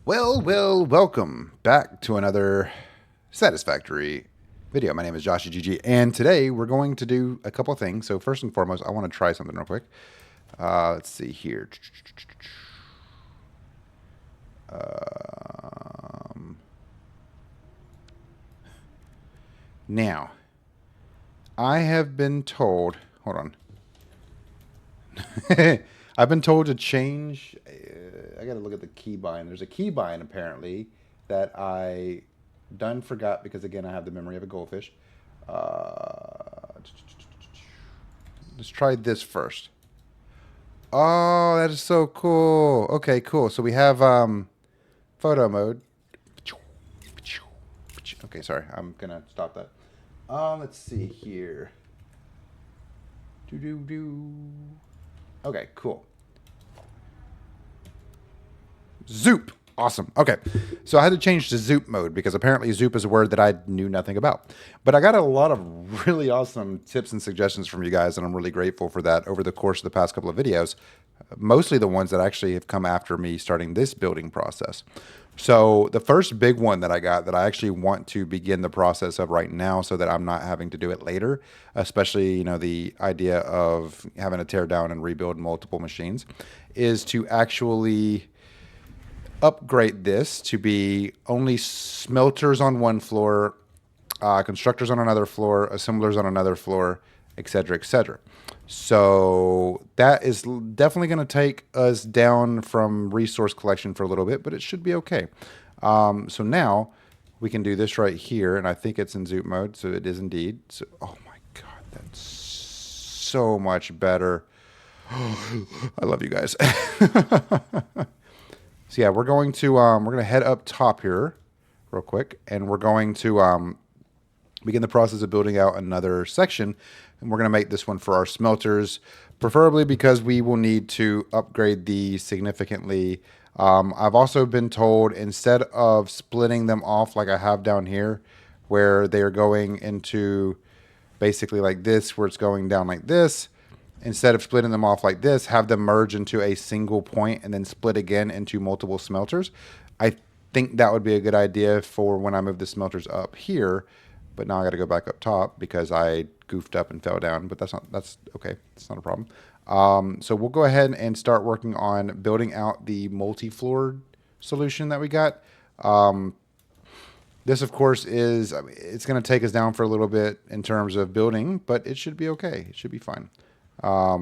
Welcome back to another Satisfactory video. My name is JawshyGG, and today we're going to do a couple things. So first and foremost, I want to try something real quick. Let's see here. Now, I have been told, hold on. I've been told to change, I got to look at the keybind. There's a keybind apparently that I done forgot because again, I have the memory of a goldfish. Let's try this first. Oh, that is so cool. Okay, cool. So we have photo mode. Okay, sorry. I'm going to stop that. Let's see here. Okay, cool. Zoop. Awesome. Okay. So I had to change to Zoop mode because apparently Zoop is a word that I knew nothing about. But I got a lot of really awesome tips and suggestions from you guys, and I'm really grateful for that over the course of the past couple of videos. Mostly the ones that actually have come after me starting this building process. So the first big one that I got that I actually want to begin the process of right now so that I'm not having to do it later, especially, you know, the idea of having to tear down and rebuild multiple machines, is to actually upgrade this to be only smelters on one floor, constructors on another floor, assemblers on another floor, etc., etc. So that is definitely going to take us down from resource collection for a little bit, but it should be okay. So now we can do this right here, and I think it's in Zoop mode, so it is indeed. So, oh my God, that's so much better. I love you guys. So yeah, we're going to head up top here real quick, and we're going to begin the process of building out another section, and we're going to make this one for our smelters, preferably because we will need to upgrade these significantly. I've also been told instead of splitting them off like I have down here, where they are going into basically like this, where it's going down like this, instead of splitting them off like this, have them merge into a single point and then split again into multiple smelters. I think that would be a good idea for when I move the smelters up here. But now I got to go back up top because I goofed up and fell down. But that's okay. It's not a problem. So we'll go ahead and start working on building out the multi-floor solution that we got. This, of course, is, I mean, it's going to take us down for a little bit in terms of building, but it should be okay. It should be fine. I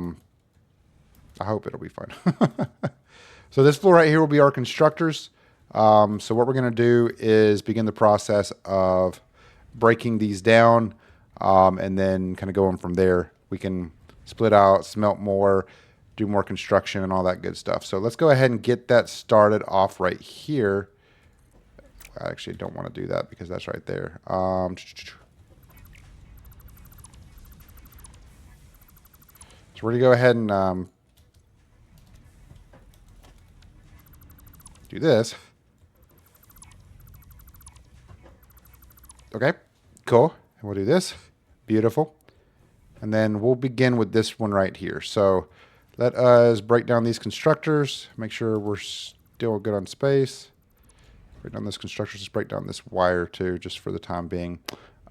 hope it'll be fine. So this floor right here will be our constructors. So what we're going to do is begin the process of breaking these down, and then kind of going from there. We can split out, smelt more, do more construction and all that good stuff. So let's go ahead and get that started off right here. I actually don't want to do that because that's right there. So we're going to go ahead and do this. Okay, cool. And we'll do this. Beautiful. And then we'll begin with this one right here. So let us break down these constructors. Make sure we're still good on space. Break down this constructors. Let's break down this wire too, just for the time being.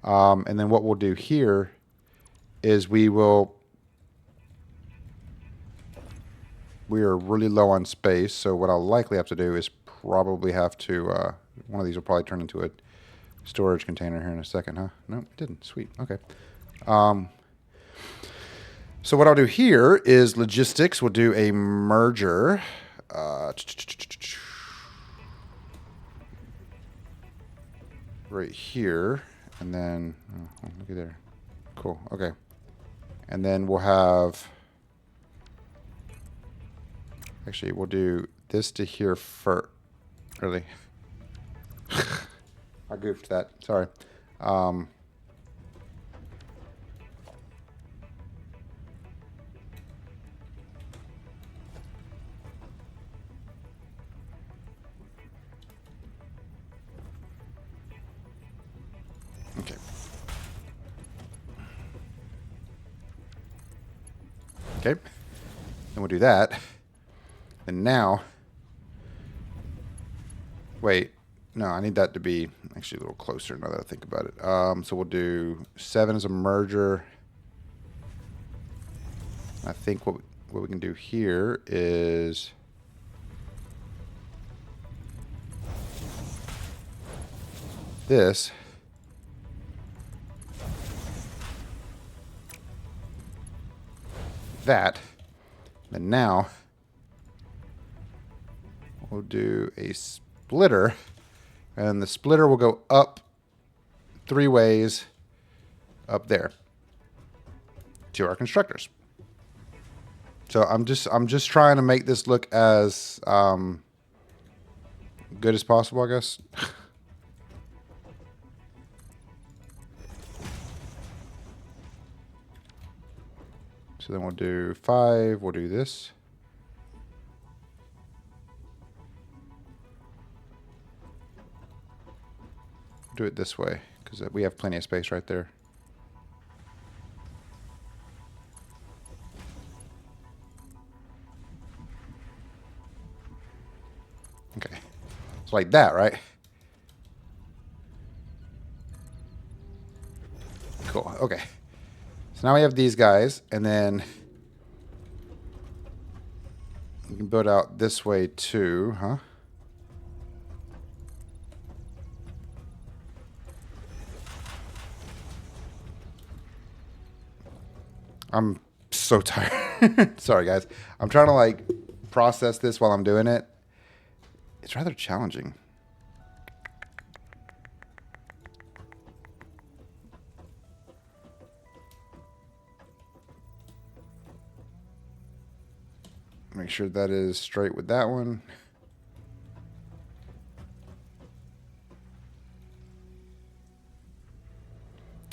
And then what we'll do here is we are really low on space. So what I'll likely have to do is probably have to, one of these will probably turn into a storage container here in a second, huh? No, it didn't. Sweet. Okay. So what I'll do here is logistics. We'll do a merger. Right here. And then, oh, look at there. Cool. Okay. And then we'll have, actually, we'll do this to here first. Really? I goofed that. Sorry. Okay. Okay. Then we'll do that. And now Wait, no, I need that to be actually a little closer now that I think about it. So we'll do 7 as a merger. I think what we can do here is this. That. And now we'll do a splitter. And the splitter will go up 3 ways up there to our constructors. So I'm just trying to make this look as good as possible, I guess. So then we'll do 5. We'll do this. Do it this way because we have plenty of space right there. Okay. It's like that, right? Cool. Okay. So now we have these guys, and then you can build out this way too, huh? I'm so tired. Sorry, guys. I'm trying to like process this while I'm doing it. It's rather challenging. Make sure that is straight with that one.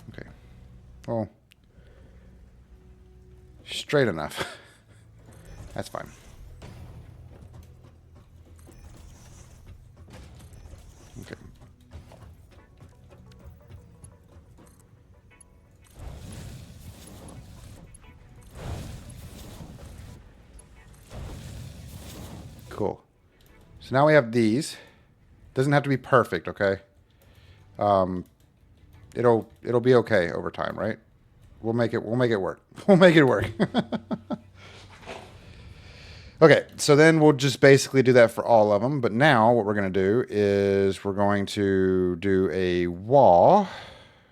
Okay. Well, straight enough. That's fine. Okay. Cool. So now we have these. Doesn't have to be perfect, okay? It'll be okay over time, right? We'll make it work. We'll make it work. Okay, so then we'll just basically do that for all of them. But now what we're going to do is we're going to do a wall.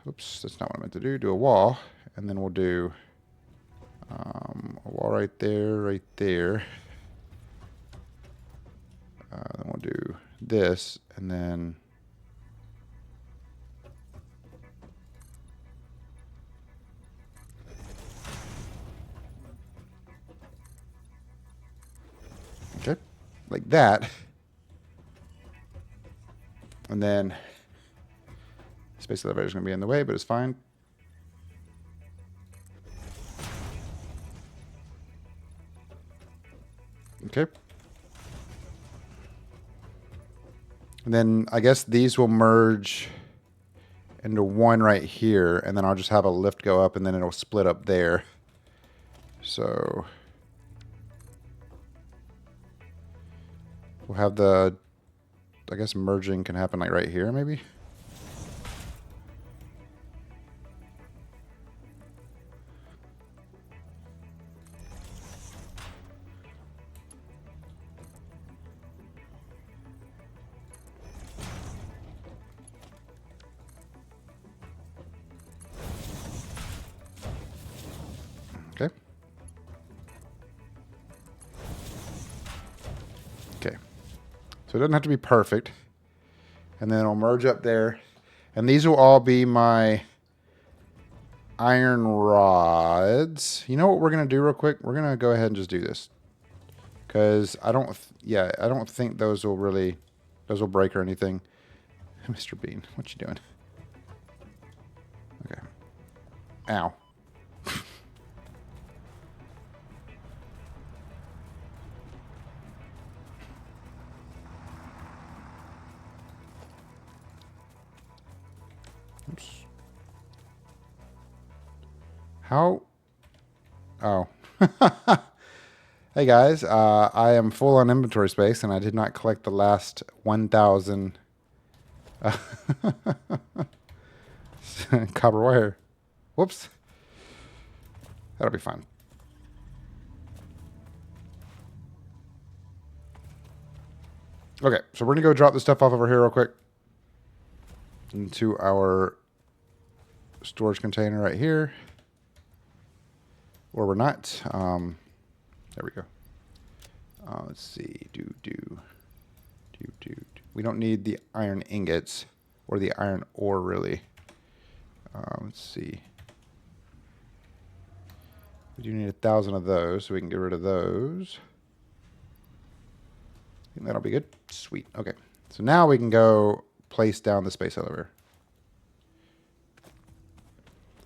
Oops, that's not what I meant to do. Do a wall. And then we'll do a wall right there, right there. Then we'll do this, and then okay, like that. And then space elevator is going to be in the way, but it's fine. Okay. And then I guess these will merge into one right here, and then I'll just have a lift go up, and then it'll split up there. So we'll have the, I guess merging can happen like right here, maybe. Okay. Okay. So it doesn't have to be perfect. And then it'll merge up there. And these will all be my iron rods. You know what we're going to do real quick? We're going to go ahead and just do this. Because I don't think those will break or anything. Mr. Bean, what you doing? Okay. Ow. Oops. How? Oh. Hey guys, I am full on inventory space and I did not collect the last 1,000 copper wire. Whoops. That'll be fine. Okay, so we're going to go drop this stuff off over here real quick into our storage container right here. Or we're not. There we go. Let's see. We don't need the iron ingots or the iron ore, really. Let's see. We do need 1,000 of those, so we can get rid of those. I think that'll be good. Sweet. Okay. So now we can go place down the space elevator.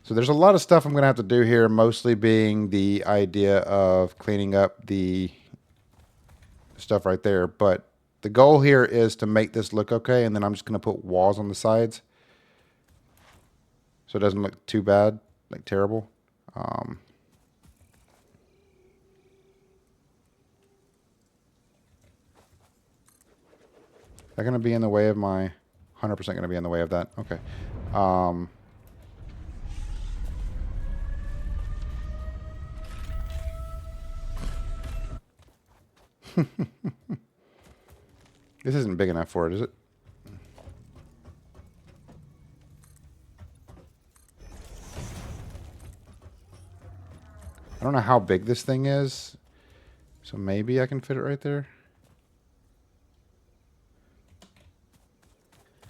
So there's a lot of stuff I'm going to have to do here, mostly being the idea of cleaning up the stuff right there. But the goal here is to make this look okay, and then I'm just going to put walls on the sides so it doesn't look too bad, like terrible. They're going to be in the way of my 100% going to be in the way of that. Okay. This isn't big enough for it, is it? I don't know how big this thing is, so maybe I can fit it right there.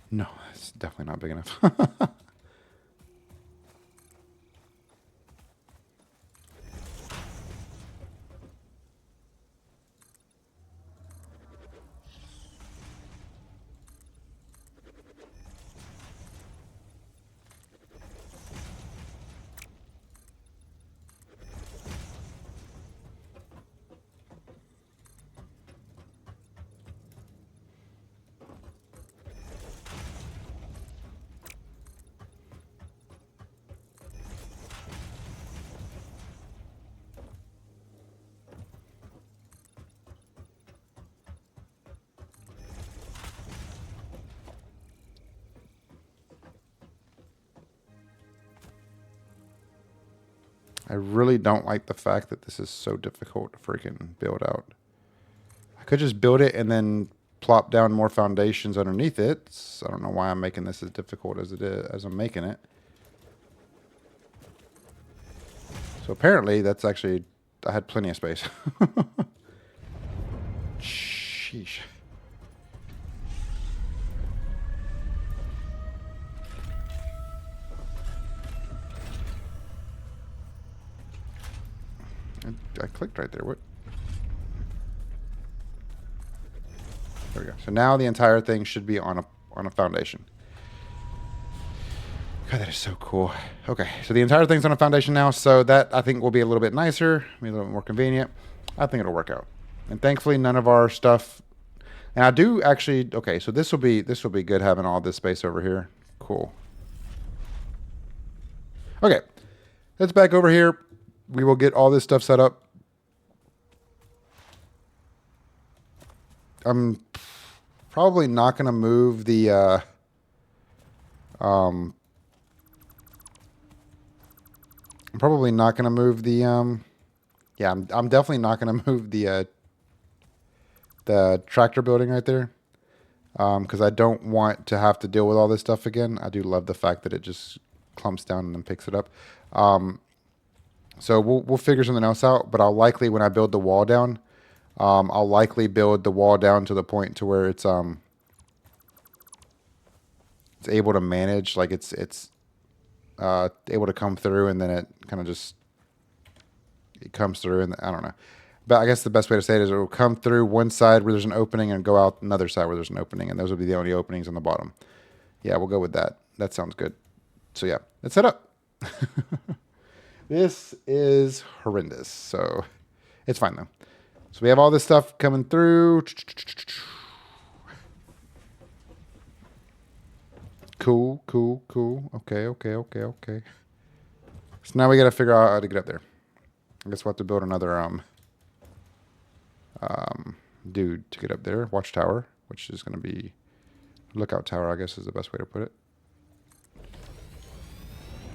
No, it's definitely not big enough. I really don't like the fact that this is so difficult to freaking build out. I could just build it and then plop down more foundations underneath it. I don't know why I'm making this as difficult as it is, as I'm making it. So apparently that's actually, I had plenty of space. Sheesh. I clicked right there. What? There we go. So now the entire thing should be on a foundation. God, that is so cool. Okay, so the entire thing's on a foundation now, so that I think will be a little bit nicer, be a little bit more convenient. I think it'll work out. And thankfully, none of our stuff. And I do actually. Okay, so this will be good having all this space over here. Cool. Okay, let's back over here. We will get all this stuff set up. I'm probably not going to move the I'm probably not going to move the yeah, I'm definitely not going to move the tractor building right there, because I don't want to have to deal with all this stuff again. I do love the fact that it just clumps down and then picks it up. So we'll figure something else out, but I'll likely, when I build the wall down, I'll likely build the wall down to the point to where it's able to manage, like it's able to come through, and then it kind of just it comes through, and I don't know. But I guess the best way to say it is it will come through one side where there's an opening and go out another side where there's an opening, and those will be the only openings on the bottom. Yeah, we'll go with that. That sounds good. So yeah, let's set up. This is horrendous, so it's fine though. So we have all this stuff coming through. Cool. Okay. So now we got to figure out how to get up there. I guess we'll have to build another do to get up there. Watchtower, which is going to be lookout tower, I guess is the best way to put it.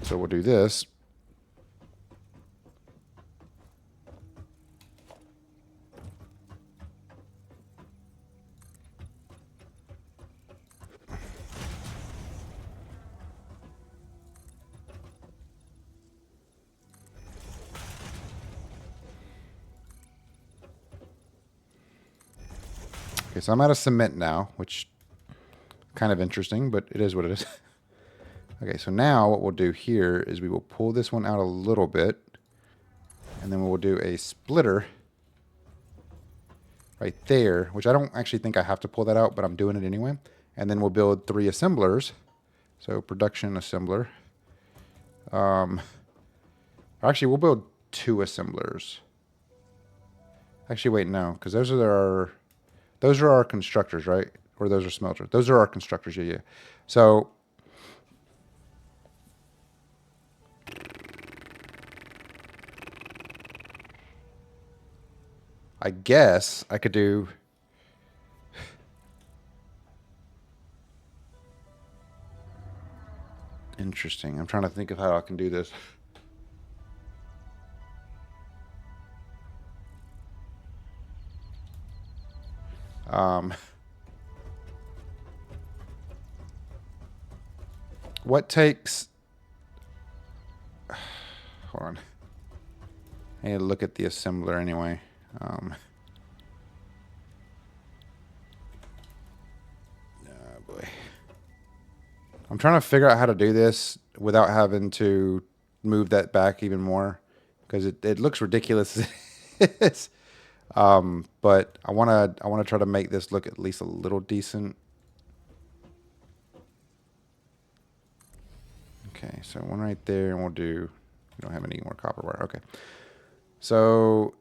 So we'll do this. Okay, so I'm out of cement now, which kind of interesting, but it is what it is. Okay, so now what we'll do here is we will pull this one out a little bit, and then we'll do a splitter right there, which I don't actually think I have to pull that out, but I'm doing it anyway. And then we'll build 3 assemblers. So production assembler. Actually, we'll build 2 assemblers. Actually, wait, no, because those are our constructors, right? Or those are smelters. Those are our constructors, yeah. So I guess I could do... Interesting. I'm trying to think of how I can do this. What takes... Hold on. I need to look at the assembler anyway. Oh boy. I'm trying to figure out how to do this without having to move that back even more, because it looks ridiculous as it is. But I wanna try to make this look at least a little decent. Okay, so one right there, and we'll do... We don't have any more copper wire. Okay. So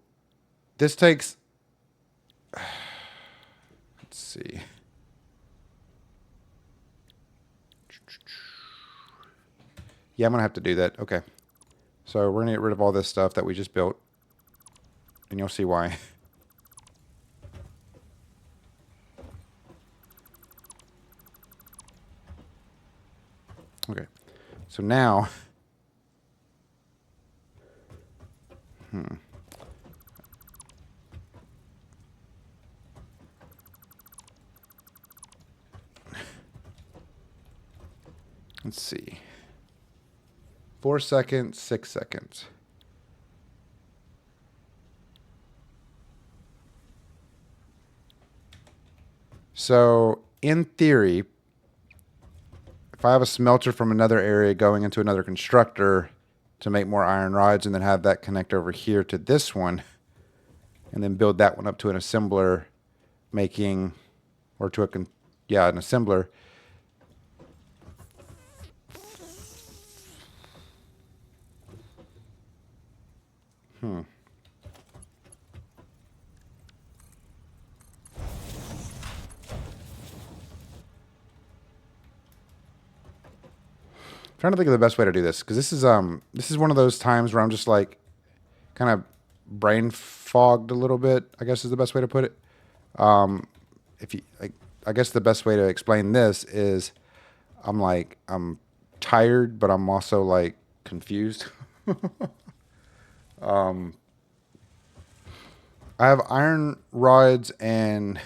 this takes... Let's see. Yeah, I'm going to have to do that. Okay. So we're going to get rid of all this stuff that we just built. And you'll see why. Okay. So now... Let's see. 4 seconds, 6 seconds. So, in theory, if I have a smelter from another area going into another constructor to make more iron rods, and then have that connect over here to this one, and then build that one up to an assembler making, or to an assembler. Trying to think of the best way to do this, because this is one of those times where I'm just like kind of brain fogged a little bit, I guess is the best way to put it. I guess the best way to explain this is I'm tired, but I'm also like confused. I have iron rods, and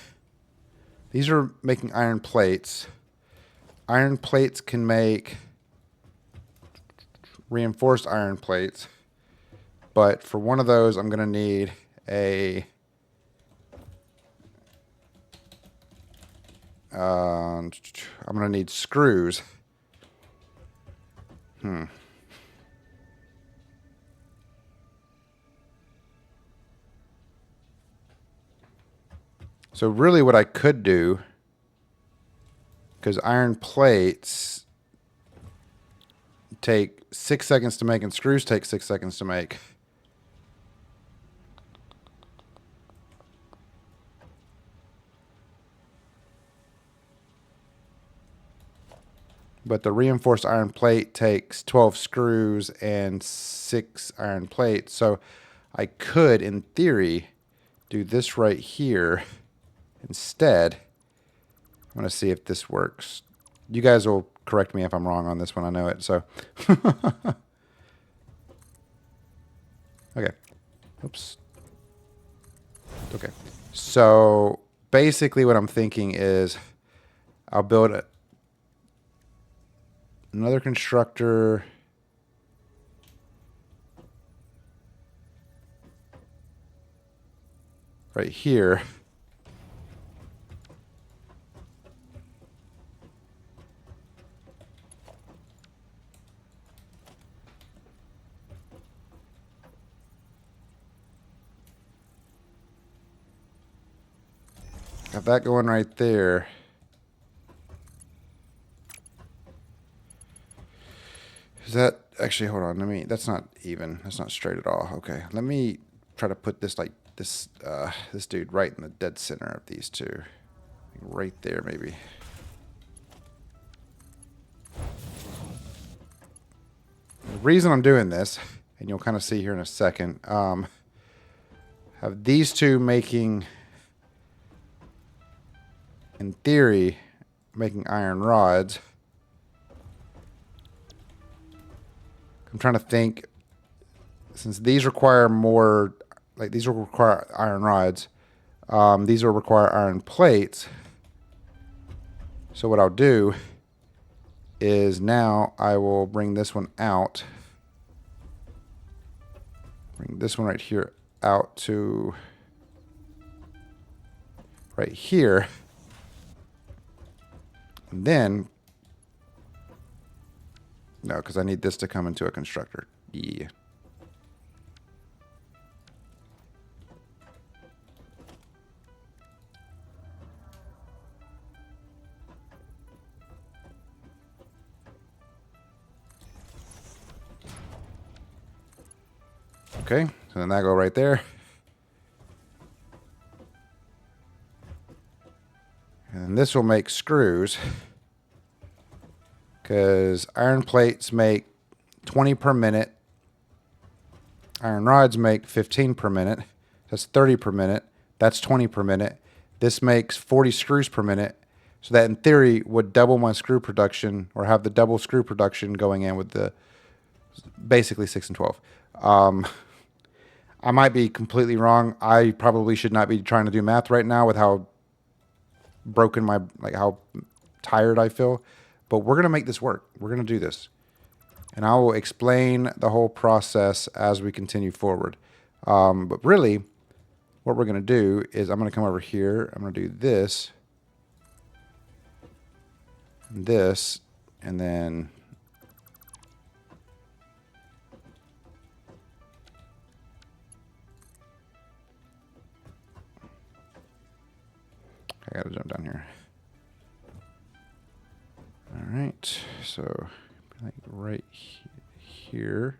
these are making iron plates. Iron plates can make reinforced iron plates, but for one of those I'm going to need I'm going to need screws. So really what I could do, because iron plates take 6 seconds to make and screws take 6 seconds to make. But the reinforced iron plate takes 12 screws and 6 iron plates. So I could, in theory, do this right here instead. I'm going to see if this works. You guys will correct me if I'm wrong on this one. I know it. So, okay. Oops. Okay. So basically what I'm thinking is I'll build another constructor right here. Got that going right there. Is that actually, hold on, that's not even. That's not straight at all. Okay. Let me try to put this like this this dude right in the dead center of these two. Right there maybe. The reason I'm doing this, and you'll kind of see here in a second, have these two making, in theory, making iron rods. I'm trying to think, since these require more, like these will require iron rods, these will require iron plates. So what I'll do is now I will bring this one out. Bring this one right here out to right here. And then, no, because I need this to come into a constructor. Yeah. Okay, so then that go right there. And this will make screws, because iron plates make 20 per minute. Iron rods make 15 per minute. That's 30 per minute. That's 20 per minute. This makes 40 screws per minute. So that in theory would double my screw production, or have the double screw production going in with the basically 6 and 12. I might be completely wrong. I probably should not be trying to do math right now with how broken how tired I feel. But we're going to make this work. We're going to do this. And I will explain the whole process as we continue forward. But really, what we're going to do is I'm going to come over here. I'm going to do this, and then I got to jump down here. All right, so like right here.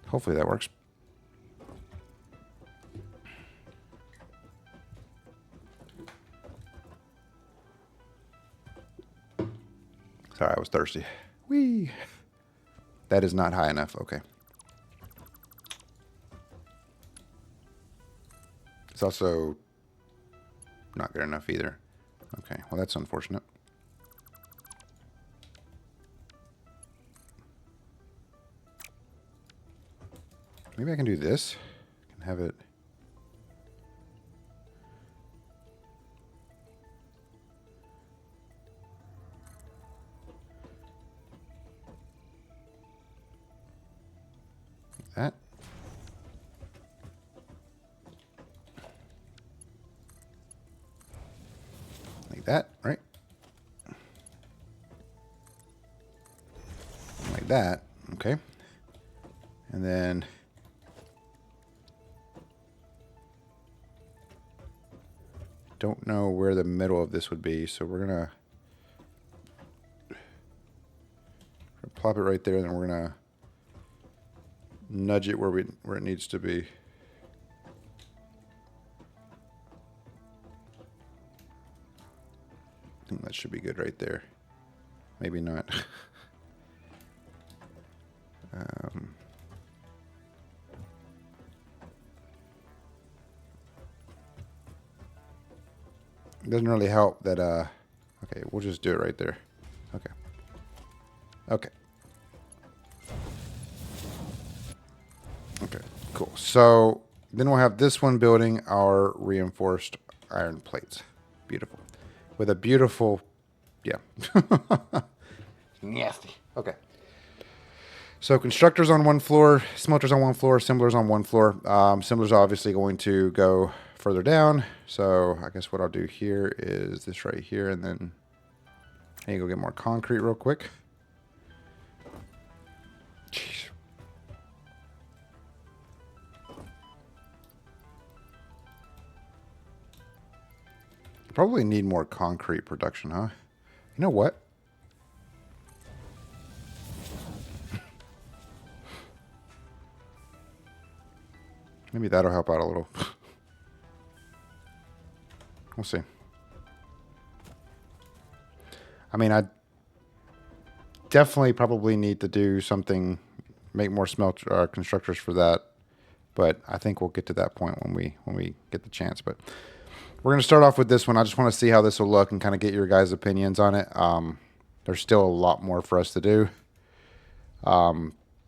Hopefully that works. Sorry, I was thirsty. Whee! That is not high enough. Okay. It's also not good enough either. Okay, well that's unfortunate. Maybe I can do this. I can have it. Like that. Like that, right? Like that, okay. And then don't know where the middle of this would be, so we're gonna plop it right there, and then we're gonna nudge it where it needs to be. I think that should be good right there. Maybe not. It doesn't really help that, okay, we'll just do it right there. Okay. Okay. Okay, cool. So then we'll have this one building our reinforced iron plates. Beautiful. With a beautiful, yeah. Nasty. Okay. So constructors on one floor, smelters on one floor, assemblers on one floor. Assemblers are obviously going to go further down. So I guess what I'll do here is this right here, and then I need to go get more concrete real quick. Jeez. Probably need more concrete production, huh? You know what? Maybe that'll help out a little. We'll see. I mean, I definitely probably need to do something, make more smelter constructors for that. But I think we'll get to that point when we get the chance. But we're going to start off with this one. I just want to see how this will look and kind of get your guys' opinions on it. There's still a lot more for us to do.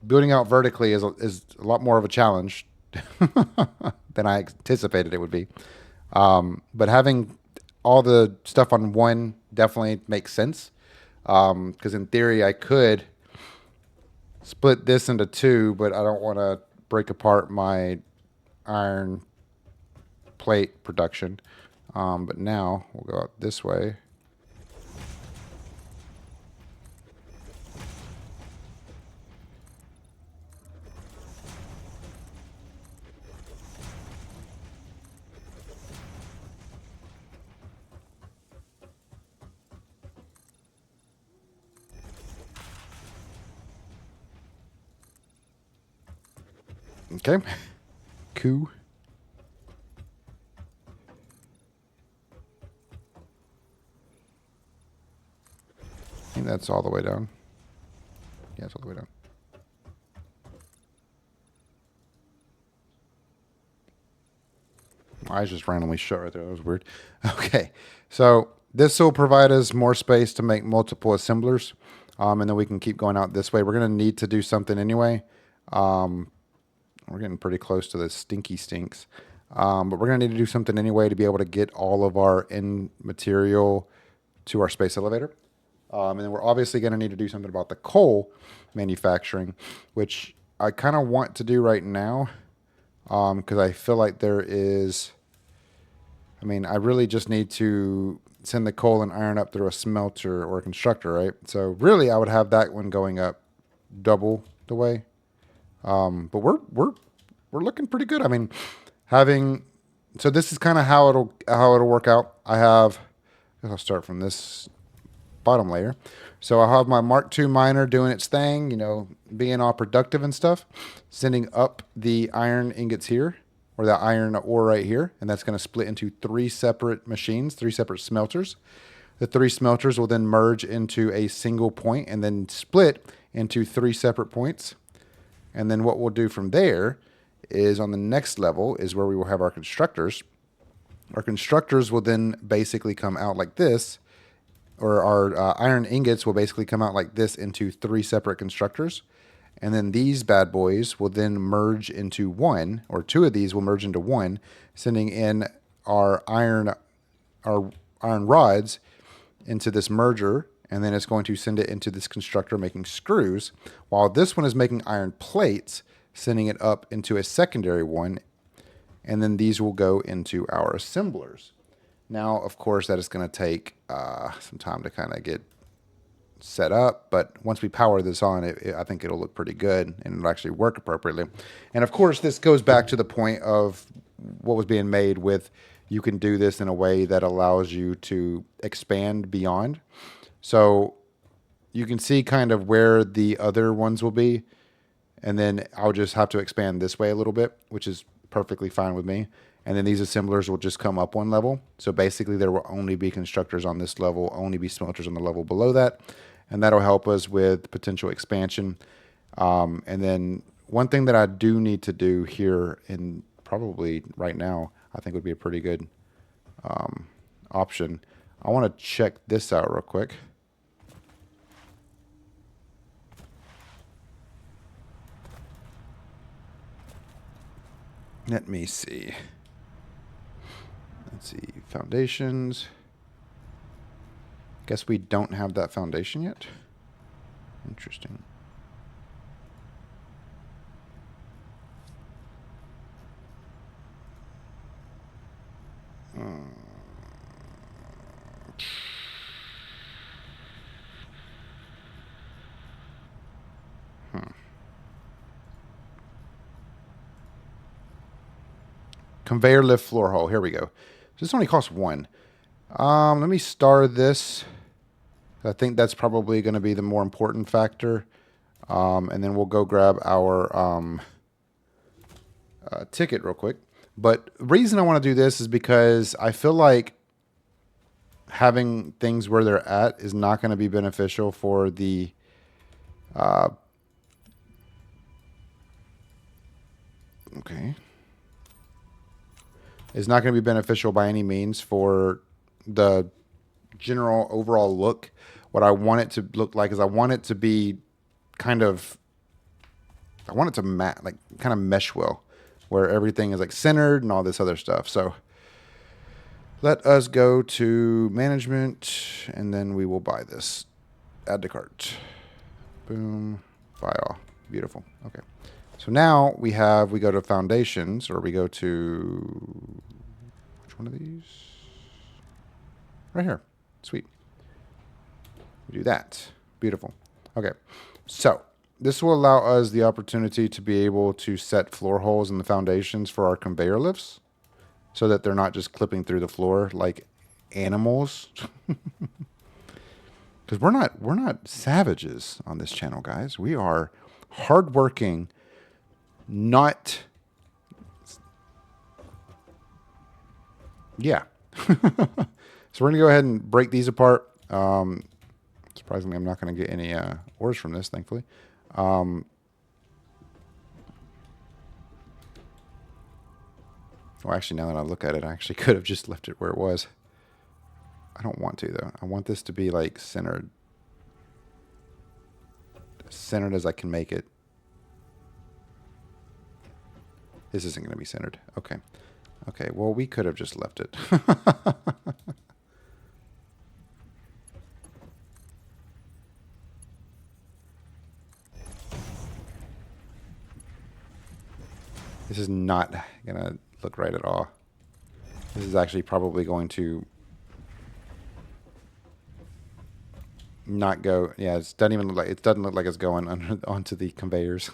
Building out vertically is a lot more of a challenge than I anticipated it would be. But having all the stuff on one definitely makes sense. Because in theory, I could split this into two, but I don't want to break apart my iron plate production. But now we'll go out this way. Okay. Cool. I think that's all the way down. Yeah, it's all the way down. My eyes just randomly shut right there. That was weird. Okay. So this will provide us more space to make multiple assemblers. And then we can keep going out this way. We're going to need to do something anyway. We're getting pretty close to the stinky stinks. But we're going to need to do something anyway to be able to get all of our end material to our space elevator. And then we're obviously going to need to do something about the coal manufacturing, which I kind of want to do right now. Because I feel like there is, I mean, I really just need to send the coal and iron up through a smelter or a constructor, right? So really I would have that one going up double the way. But we're looking pretty good. I mean, so this is kind of how it'll work out. I'll start from this bottom layer. So I'll have my Mark II miner doing its thing, you know, being all productive and stuff, sending up the iron ingots here, or the iron ore right here, and that's going to split into 3 separate machines, 3 separate smelters. The 3 smelters will then merge into a single point and then split into 3 separate points. And then what we'll do from there is on the next level is where we will have our constructors. Our constructors will then basically come out like this, or our iron ingots will basically come out like this into 3 separate constructors. And then these bad boys will then merge into one, or 2 of these will merge into one, sending in our iron rods into this merger, and then it's going to send it into this constructor making screws, while this one is making iron plates, sending it up into a secondary one, and then these will go into our assemblers. Now, of course, that is going to take some time to kind of get set up, but once we power this on, I think it'll look pretty good, and it'll actually work appropriately. And of course, this goes back to the point of what was being made with, you can do this in a way that allows you to expand beyond. So you can see kind of where the other ones will be, and then I'll just have to expand this way a little bit, which is perfectly fine with me. And then these assemblers will just come up one level. So basically there will only be constructors on this level, only be smelters on the level below that. And that'll help us with potential expansion. And then one thing that I do need to do here, and probably right now, I think would be a pretty good option. I want to check this out real quick. Let me see. Let's see. Foundations. Guess we don't have that foundation yet. Interesting. Conveyor lift floor hole. Here we go. This only costs one. Let me star this. I think that's probably going to be the more important factor. And then we'll go grab our ticket real quick. But the reason I want to do this is because I feel like having things where they're at is not going to be beneficial for the okay. It's not going to be beneficial by any means for the general overall look. What I want it to look like is I want it to be kind of, I want it to like kind of mesh well, where everything is like centered and all this other stuff. So let us go to management, and then we will buy this. Add to cart. Boom. Buy all. Beautiful. Okay. So now we go to foundations, or we go to, which one of these? Right here. Sweet. We do that. Beautiful. Okay. So this will allow us the opportunity to be able to set floor holes in the foundations for our conveyor lifts, so that they're not just clipping through the floor like animals. Because we're not savages on this channel, guys. We are hardworking, not, yeah. So we're gonna go ahead and break these apart. Surprisingly, I'm not gonna get any ores from this, thankfully. Well, actually, now that I look at it, I actually could have just left it where it was. I don't want to, though. I want this to be like centered. As centered as I can make it. This isn't going to be centered. Okay. Okay, well, we could have just left it. This is not going to look right at all. This is actually probably going to not go. Yeah, it doesn't look like it's going onto the conveyors.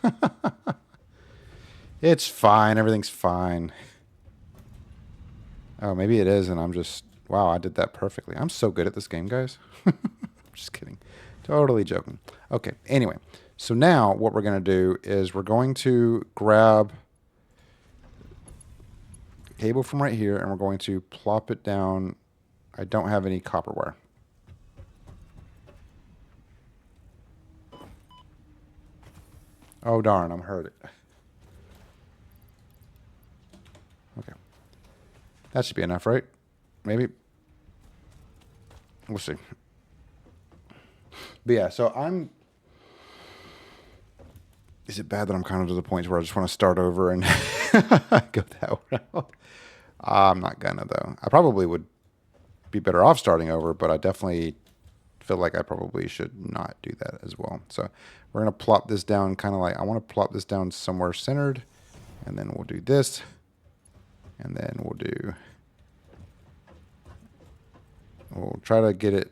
It's fine. Everything's fine. Oh, maybe it is, and I'm just... Wow, I did that perfectly. I'm so good at this game, guys. Just kidding. Totally joking. Okay, anyway. So now what we're going to do is we're going to grab the cable from right here, and we're going to plop it down. I don't have any copper wire. Oh, darn. I'm hurt. Okay. That should be enough, right? Maybe. We'll see. But yeah, so I'm... Is it bad that I'm kind of to the point where I just want to start over and go that route? I'm not gonna, though. I probably would be better off starting over, but I definitely feel like I probably should not do that as well. So we're going to plop this down kind of like... I want to plop this down somewhere centered. And then we'll do this. And then we'll do... We'll try to get it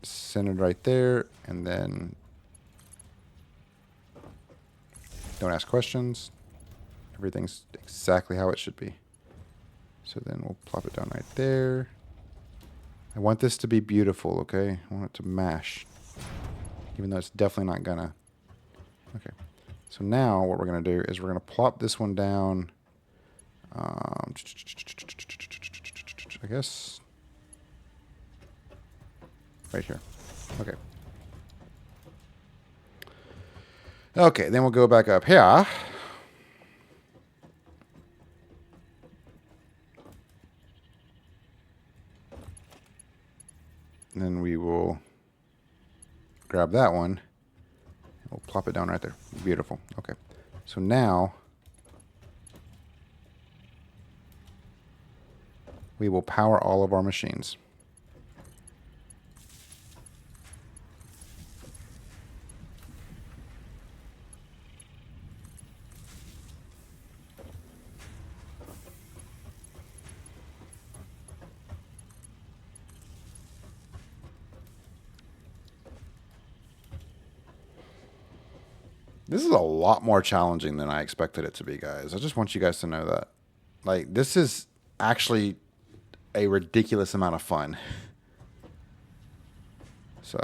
centered right there. And then... Don't ask questions. Everything's exactly how it should be. So then we'll plop it down right there. I want this to be beautiful, okay? I want it to mash. Even though it's definitely not gonna. Okay. So now what we're gonna do is we're gonna plop this one down. I guess right here. Okay. Okay, then we'll go back up here. And then we will grab that one. We'll plop it down right there. Beautiful. Okay. So now we will power all of our machines. This is a lot more challenging than I expected it to be, guys. I just want you guys to know that. Like, this is actually a ridiculous amount of fun. So,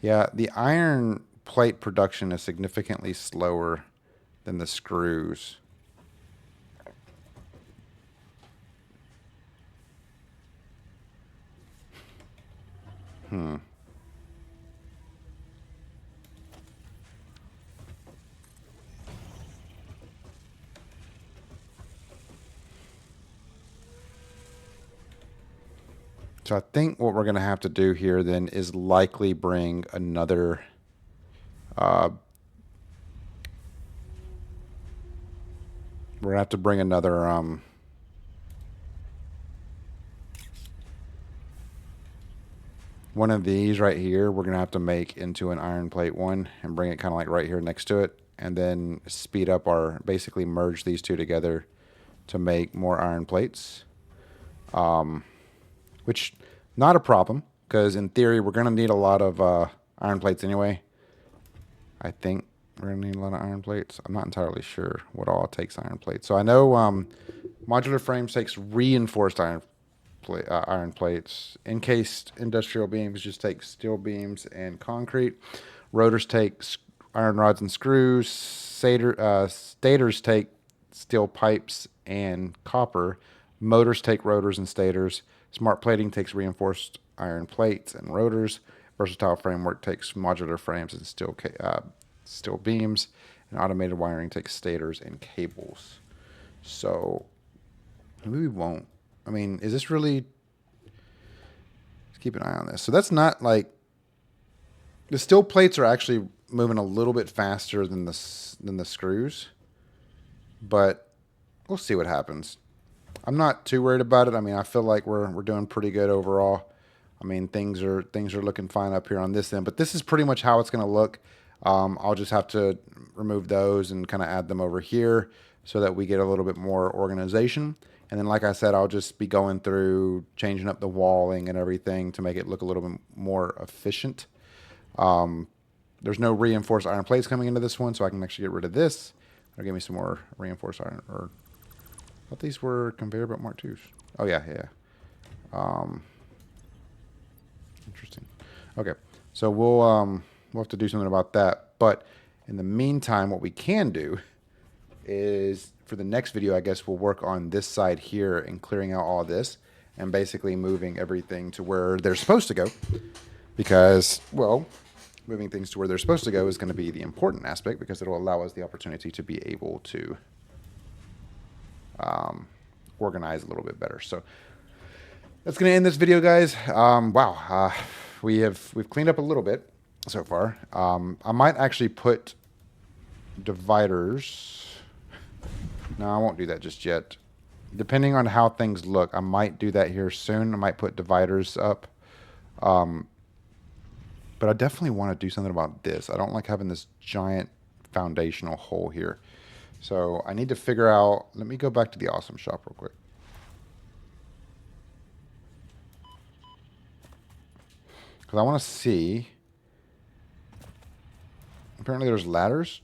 yeah, the iron plate production is significantly slower than the screws. So I think what we're going to have to do here then is likely bring another we're going to have to bring another one of these right here. We're going to have to make into an iron plate one and bring it kind of like right here next to it, and then speed up our, basically merge these two together to make more iron plates. Which, not a problem, because in theory, we're going to need a lot of iron plates anyway. I think we're going to need a lot of iron plates. I'm not entirely sure what all it takes iron plates. So I know modular frames takes reinforced iron plates. Encased industrial beams just take steel beams and concrete. Rotors take iron rods and screws. Stators take steel pipes and copper. Motors take rotors and stators. Smart plating takes reinforced iron plates and rotors. Versatile framework takes modular frames and steel beams. And automated wiring takes stators and cables. So maybe we won't. I mean, is this really... Let's keep an eye on this. So that's not like... The steel plates are actually moving a little bit faster than the screws. But we'll see what happens. I'm not too worried about it. I mean, I feel like we're doing pretty good overall. I mean, things are looking fine up here on this end, but this is pretty much how it's going to look. I'll just have to remove those and kind of add them over here so that we get a little bit more organization. And then, like I said, I'll just be going through changing up the walling and everything to make it look a little bit more efficient. There's no reinforced iron plates coming into this one, so I can actually get rid of this. It'll give me some more reinforced iron, or I thought these were conveyor belt Mark IIs. Oh, yeah. Interesting. Okay, so we'll have to do something about that. But in the meantime, what we can do is, for the next video, I guess we'll work on this side here and clearing out all this and basically moving everything to where they're supposed to go. Because, well, moving things to where they're supposed to go is going to be the important aspect, because it'll allow us the opportunity to be able to organize a little bit better. So that's going to end this video, guys. Wow, we've cleaned up a little bit so far. I might actually put dividers. No, I won't do that just yet. Depending on how things look, I might do that here soon. I might put dividers up. But I definitely want to do something about this. I don't like having this giant foundational hole here. So I need to figure out... Let me go back to the awesome shop real quick. Because I want to see... Apparently there's ladders.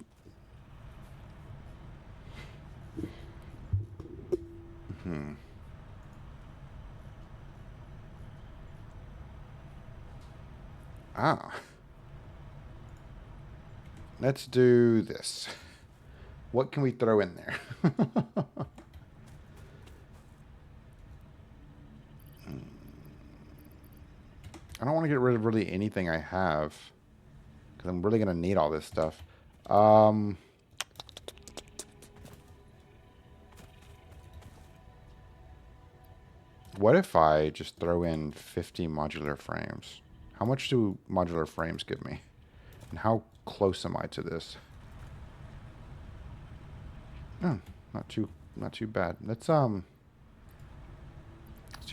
Ah. Let's do this. What can we throw in there? I don't want to get rid of really anything I have. because I'm really going to need all this stuff. What if I just throw in 50 modular frames? How much do modular frames give me? And how close am I to this? Oh, not too bad. Let's do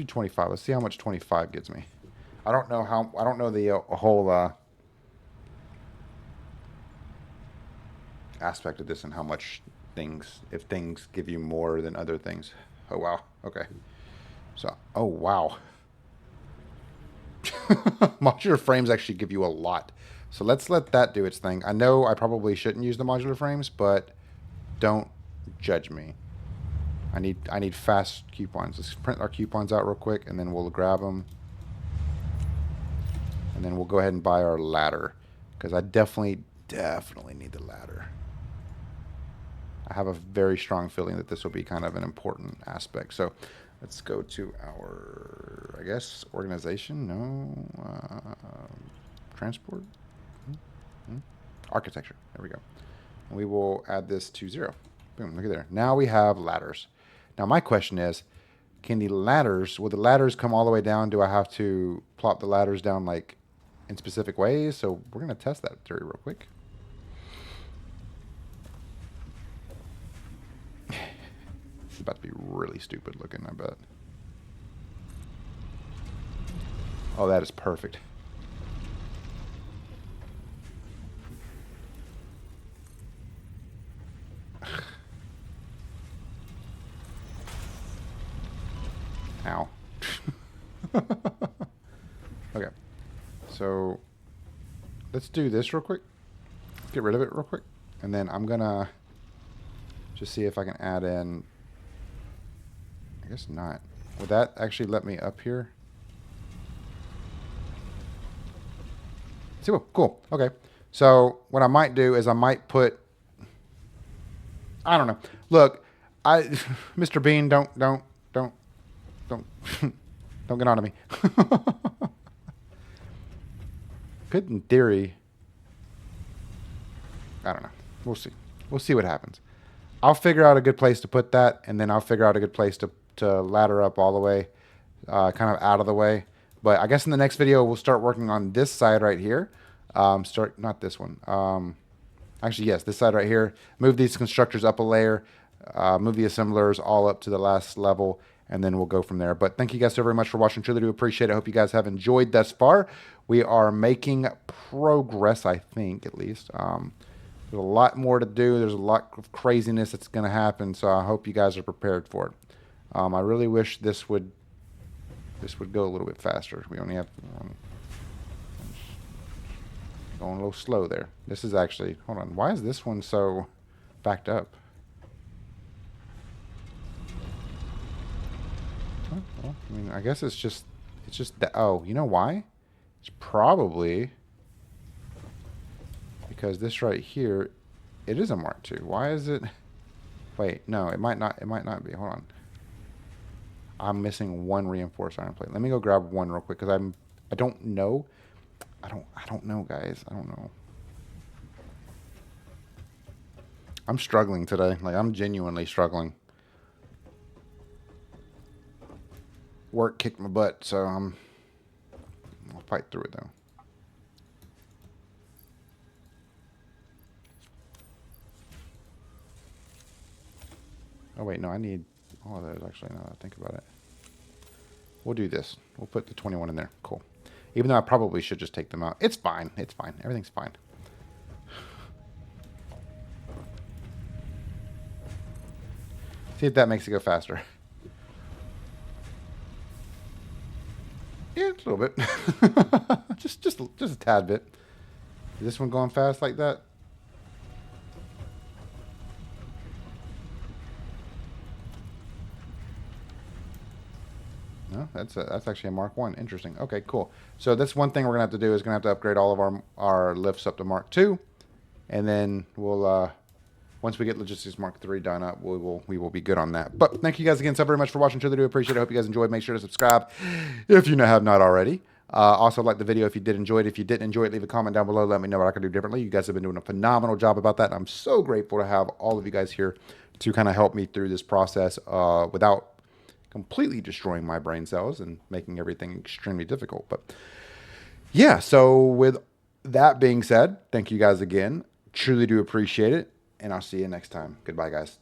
25. Let's see how much 25 gets me. I don't know the whole aspect of this and how much if things give you more than other things. Oh wow. Okay. So, oh wow. Modular frames actually give you a lot. So let's let that do its thing. I know I probably shouldn't use the modular frames, but don't judge me. I need fast coupons. Let's print our coupons out real quick, and then we'll grab them. And then we'll go ahead and buy our ladder, because I definitely need the ladder. I have a very strong feeling that this will be kind of an important aspect. So let's go to our, I guess, organization. No. Transport. Architecture. There we go. And we will add this to 0. Boom. Look at there. Now we have ladders. Now my question is, will the ladders come all the way down? Do I have to plop the ladders down like in specific ways? So we're going to test that theory real quick. It's about to be really stupid looking, I bet. Oh, that is perfect. Ow. Okay. So let's do this real quick. Let's get rid of it real quick. And then I'm going to just see if I can add in. I guess not. Would that actually let me up here? See, well, cool. Okay. So what I might do is I might put, I don't know. Look, Mr. Bean, don't don't get on to me. Could, in theory, I don't know. We'll see. We'll see what happens. I'll figure out a good place to put that, and then I'll figure out a good place to ladder up all the way, kind of out of the way. But I guess in the next video, we'll start working on this side right here. Not this one. Actually, yes, this side right here. Move these constructors up a layer. Move the assemblers all up to the last level, and then we'll go from there. But thank you guys so very much for watching. Truly do appreciate it. I hope you guys have enjoyed thus far. We are making progress, I think, at least. There's a lot more to do. There's a lot of craziness that's going to happen, so I hope you guys are prepared for it. I really wish this would go a little bit faster. We only have going a little slow there. This is actually, hold on. Why is this one so backed up? Well, I mean, I guess it's just that. Oh, you know why? It's probably because this right here, it is a Mark II. Why is it? Wait, no, it might not be. Hold on. I'm missing one reinforced iron plate. Let me go grab one real quick because I don't know. I don't know, guys. I don't know. I'm struggling today. Like, I'm genuinely struggling. Work kicked my butt, so I'll fight through it though. Oh wait, no, I need all of those actually, now that I think about it. We'll do this. We'll put the 21 in there. Cool. Even though I probably should just take them out. It's fine. It's fine. Everything's fine. See if that makes it go faster. Yeah, a little bit. just a tad bit. Is this one going fast like that? No, that's actually a Mark I. Interesting. Okay, cool. So that's one thing we're gonna have to do is gonna have to upgrade all of our lifts up to Mark II, and then we'll once we get Logistics Mark III done up, we will be good on that. But thank you guys again so very much for watching. Truly do appreciate it. I hope you guys enjoyed. Make sure to subscribe if you have not already. Also, like the video if you did enjoy it. If you didn't enjoy it, leave a comment down below. Let me know what I can do differently. You guys have been doing a phenomenal job about that. And I'm so grateful to have all of you guys here to kind of help me through this process without completely destroying my brain cells and making everything extremely difficult. But yeah, so with that being said, thank you guys again. Truly do appreciate it. And I'll see you next time. Goodbye, guys.